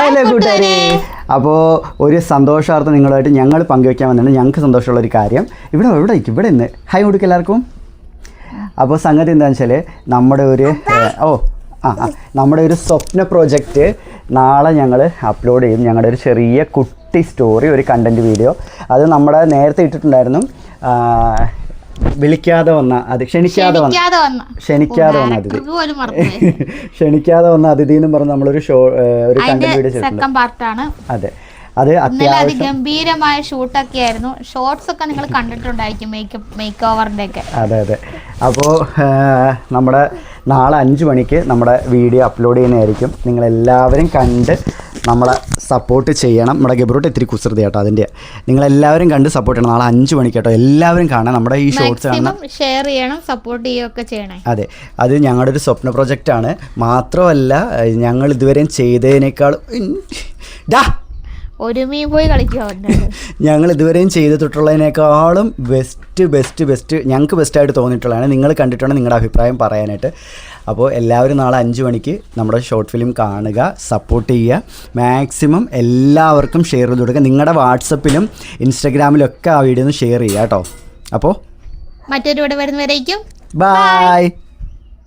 Hello കൂട്ടുകാരെ. അപ്പോൾ ഒരു സന്തോഷാർത്ഥം നിങ്ങളുമായിട്ട് ഞങ്ങൾ പങ്കുവയ്ക്കാൻ വന്നിട്ടുണ്ട്. ഞങ്ങൾക്ക് സന്തോഷമുള്ളൊരു കാര്യം ഇവിടെ ഇന്ന് ഹായ് കൊടുക്കും എല്ലാവർക്കും. അപ്പോൾ സംഗതി എന്താണെന്ന് വെച്ചാൽ നമ്മുടെ ഒരു സ്വപ്ന പ്രോജക്റ്റ് നാളെ ഞങ്ങൾ അപ്ലോഡ് ചെയ്യും. ഞങ്ങളുടെ ഒരു ചെറിയ കുട്ടി സ്റ്റോറി, ഒരു കണ്ടൻറ്റ് വീഡിയോ. അത് നമ്മുടെ നേരത്തെ ഇട്ടിട്ടുണ്ടായിരുന്നു. ക്ഷണിക്കാതെ വന്ന അതിഥി എന്നും പറഞ്ഞ് നമ്മളൊരു ഒരു കണ്ടന്റ് വീഡിയോ ചെയ്തിട്ടുണ്ട്. അതെ, അത് അത്യാവശ്യം ഗംഭീരമായ ഷൂട്ടൊക്കെ ആയിരുന്നു. ഷോർട്സ് ഒക്കെ നിങ്ങൾ കണ്ടിട്ടുണ്ടായിരിക്കും, മേക്ക് ഓവറിന്റെ ഒക്കെ. അതെ. അപ്പോൾ നമ്മുടെ നാളെ 5 മണിക്ക് നമ്മുടെ വീഡിയോ അപ്ലോഡ് ചെയ്യുന്നതായിരിക്കും. നിങ്ങളെല്ലാവരും കണ്ട് നമ്മളെ സപ്പോർട്ട് ചെയ്യണം. നമ്മുടെ ഗബ്രൂട്ട് ഇത്തിരി കുസൃതി കേട്ടോ, അതിൻ്റെ നിങ്ങളെല്ലാവരും കണ്ട് സപ്പോർട്ട് ചെയ്യണം. നാളെ 5 മണിക്ക് കേട്ടോ, എല്ലാവരും കാണാം. നമ്മുടെ ഈ ഷോർട്സ് കാണണം, ഷെയർ ചെയ്യണം, സപ്പോർട്ട് ചെയ്യുകയൊക്കെ ചെയ്യണം. അതെ, അത് ഞങ്ങളുടെ ഒരു സ്വപ്ന പ്രൊജക്റ്റാണ്. മാത്രമല്ല ഞങ്ങൾ ഇതുവരെയും ചെയ്തതിനേക്കാൾ പോയി കളിക്കുക. ഞങ്ങൾ ഇതുവരെയും ചെയ്തിട്ടുള്ളതിനേക്കാളും ബെസ്റ്റ് ഞങ്ങൾക്ക് ബെസ്റ്റായിട്ട് തോന്നിയിട്ടുള്ളതാണ്. നിങ്ങൾ കണ്ടിട്ടുണ്ടെങ്കിൽ നിങ്ങളുടെ അഭിപ്രായം പറയാനായിട്ട്. അപ്പോൾ എല്ലാവരും നാളെ 5 മണിക്ക് നമ്മുടെ ഷോർട്ട് ഫിലിം കാണുക, സപ്പോർട്ട് ചെയ്യുക. മാക്സിമം എല്ലാവർക്കും ഷെയർ ചെയ്ത് കൊടുക്കുക. നിങ്ങളുടെ വാട്സപ്പിലും ഇൻസ്റ്റഗ്രാമിലൊക്കെ ആ വീഡിയോ ഒന്ന് ഷെയർ ചെയ്യുക കേട്ടോ. അപ്പോൾ മറ്റൊരു ഇവിടെ വരുന്നവരേക്കും ബൈ.